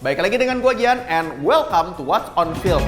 Baik lagi dengan gua Gian and welcome to What's on Film.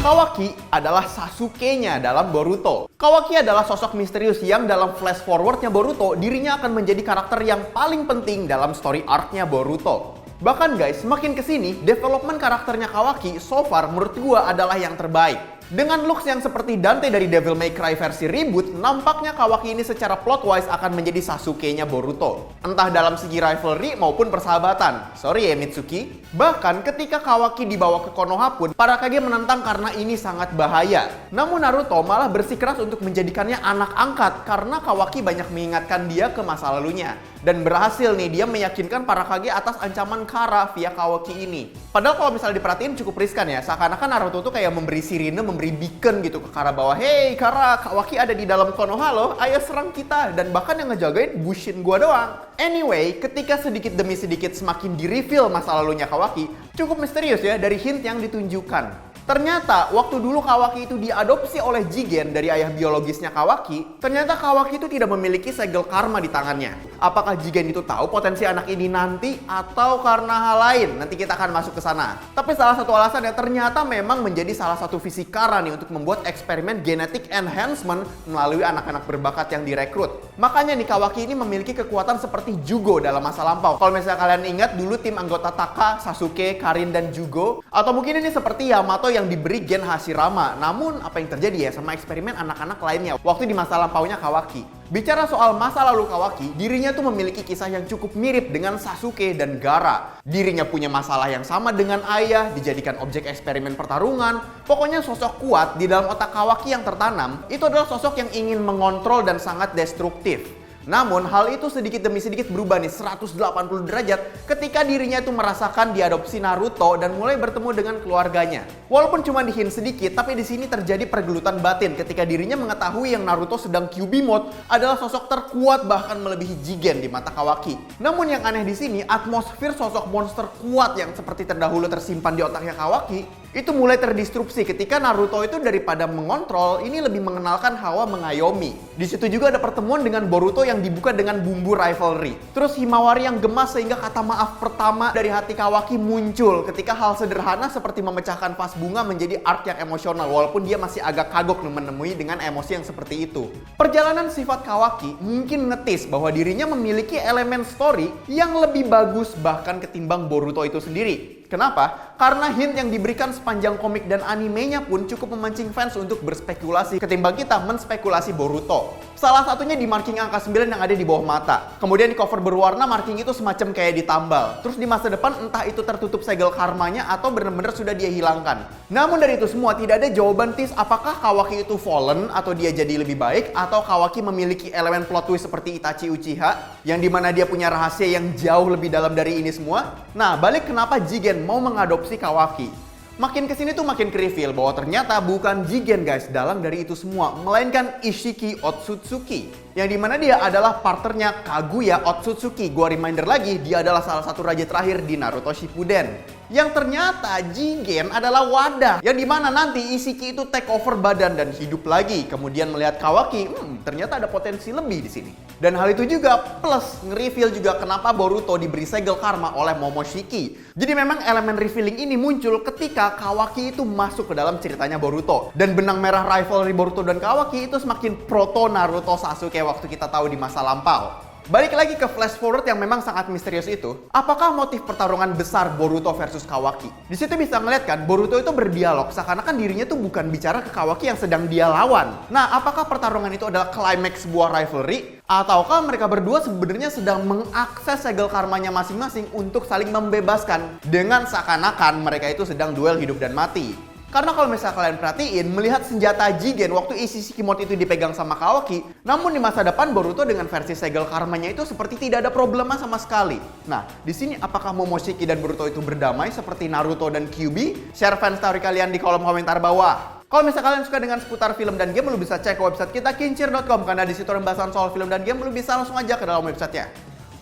Kawaki adalah Sasuke-nya dalam Boruto. Kawaki adalah sosok misterius yang dalam flash forward-nya Boruto, dirinya akan menjadi karakter yang paling penting dalam story arc-nya Boruto. Bahkan guys, semakin kesini, development karakternya Kawaki so far menurut gua adalah yang terbaik. Dengan looks yang seperti Dante dari Devil May Cry versi reboot, nampaknya Kawaki ini secara plot-wise akan menjadi Sasuke-nya Boruto. Entah dalam segi rivalry maupun persahabatan. Sorry ya Mitsuki. Bahkan ketika Kawaki dibawa ke Konoha pun, para Kage menentang karena ini sangat bahaya. Namun Naruto malah bersikeras untuk menjadikannya anak angkat karena Kawaki banyak mengingatkan dia ke masa lalunya. Dan berhasil nih dia meyakinkan para Kage atas ancaman Kara via Kawaki ini. Padahal kalau misalnya diperhatiin cukup riskan ya. Seakan-akan Naruto tuh kayak memberi sirine, memberi beacon gitu ke Kara bahwa hey Kara, Kawaki ada di dalam Konoha loh, ayo serang kita. Dan bahkan yang ngejagain Bushin gua doang. Anyway, ketika sedikit demi sedikit semakin di-reveal masa lalunya Kawaki, cukup misterius ya dari hint yang ditunjukkan. Ternyata waktu dulu Kawaki itu diadopsi oleh Jigen dari ayah biologisnya Kawaki, ternyata Kawaki itu tidak memiliki segel karma di tangannya. Apakah Jigen itu tahu potensi anak ini nanti atau karena hal lain? Nanti kita akan masuk ke sana. Tapi salah satu alasannya ternyata memang menjadi salah satu visi Kara nih untuk membuat eksperimen genetic enhancement melalui anak-anak berbakat yang direkrut. Makanya nih Kawaki ini memiliki kekuatan seperti Jugo dalam masa lampau. Kalau misalnya kalian ingat dulu tim anggota Taka, Sasuke, Karin, dan Jugo. Atau mungkin ini seperti Yamato yang diberi gen Hashirama. Namun apa yang terjadi ya sama eksperimen anak-anak lainnya waktu di masa lampaunya Kawaki. Bicara soal masa lalu Kawaki, dirinya tuh memiliki kisah yang cukup mirip dengan Sasuke dan Gaara. Dirinya punya masalah yang sama dengan ayah, dijadikan objek eksperimen pertarungan. Pokoknya sosok kuat di dalam otak Kawaki yang tertanam, itu adalah sosok yang ingin mengontrol dan sangat destruktif. Namun hal itu sedikit demi sedikit berubah nih 180 derajat ketika dirinya itu merasakan diadopsi Naruto dan mulai bertemu dengan keluarganya. Walaupun cuma di hint sedikit, tapi di sini terjadi pergelutan batin ketika dirinya mengetahui yang Naruto sedang Kyuubi mode adalah sosok terkuat bahkan melebihi Jigen di mata Kawaki. Namun yang aneh di sini, atmosfer sosok monster kuat yang seperti terdahulu tersimpan di otaknya Kawaki itu mulai terdistrupsi ketika Naruto itu daripada mengontrol, ini lebih mengenalkan hawa mengayomi. Di situ juga ada pertemuan dengan Boruto yang dibuka dengan bumbu rivalry. Terus Himawari yang gemas sehingga kata maaf pertama dari hati Kawaki muncul ketika hal sederhana seperti memecahkan vas bunga menjadi arc yang emosional walaupun dia masih agak kagok menemui dengan emosi yang seperti itu. Perjalanan sifat Kawaki mungkin ngetis bahwa dirinya memiliki elemen story yang lebih bagus bahkan ketimbang Boruto itu sendiri. Kenapa? Karena hint yang diberikan sepanjang komik dan animenya pun cukup memancing fans untuk berspekulasi ketimbang kita menspekulasi Boruto. Salah satunya di marking angka 9 yang ada di bawah mata. Kemudian di cover berwarna marking itu semacam kayak ditambal. Terus di masa depan entah itu tertutup segel karmanya atau benar-benar sudah dia hilangkan. Namun dari itu semua tidak ada jawaban tis apakah Kawaki itu fallen atau dia jadi lebih baik atau Kawaki memiliki elemen plot twist seperti Itachi Uchiha yang dimana dia punya rahasia yang jauh lebih dalam dari ini semua. Nah, balik kenapa Jigen mau mengadopsi Kawaki. Makin kesini tuh makin ke-reveal bahwa ternyata bukan Jigen guys dalang dari itu semua, melainkan Ishiki Otsutsuki. Yang dimana dia adalah partnernya Kaguya Otsutsuki. Gua reminder lagi, dia adalah salah satu raja terakhir di Naruto Shippuden. Yang ternyata Jigen adalah wadah. Yang dimana nanti Ishiki itu take over badan dan hidup lagi. Kemudian melihat Kawaki, ternyata ada potensi lebih di sini. Dan hal itu juga plus nge-reveal juga kenapa Boruto diberi segel karma oleh Momoshiki. Jadi memang elemen revealing ini muncul ketika Kawaki itu masuk ke dalam ceritanya Boruto. Dan benang merah rivalry Boruto dan Kawaki itu semakin proto Naruto Sasuke waktu kita tahu di masa lampau. Balik lagi ke flash forward yang memang sangat misterius itu. Apakah motif pertarungan besar Boruto versus Kawaki? Di situ bisa ngeliat kan, Boruto itu berdialog seakan-akan dirinya tuh bukan bicara ke Kawaki yang sedang dia lawan. Nah, apakah pertarungan itu adalah climax sebuah rivalry? Ataukah mereka berdua sebenarnya sedang mengakses segel karmanya masing-masing untuk saling membebaskan dengan seakan-akan mereka itu sedang duel hidup dan mati? Karena kalau misalnya kalian perhatiin, melihat senjata Jigen waktu Ishiki mode itu dipegang sama Kawaki, namun di masa depan Boruto dengan versi segel karmanya itu seperti tidak ada problema sama sekali. Nah, di sini apakah Momoshiki dan Boruto itu berdamai seperti Naruto dan Kyuubi? Share fan story kalian di kolom komentar bawah. Kalau misalnya kalian suka dengan seputar film dan game, lu bisa cek ke website kita kincir.com karena di situ ada pembahasan soal film dan game, lu bisa langsung aja ke dalam websitenya.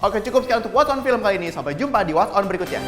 Oke, cukup sekian untuk What's on Film kali ini. Sampai jumpa di What's on berikutnya.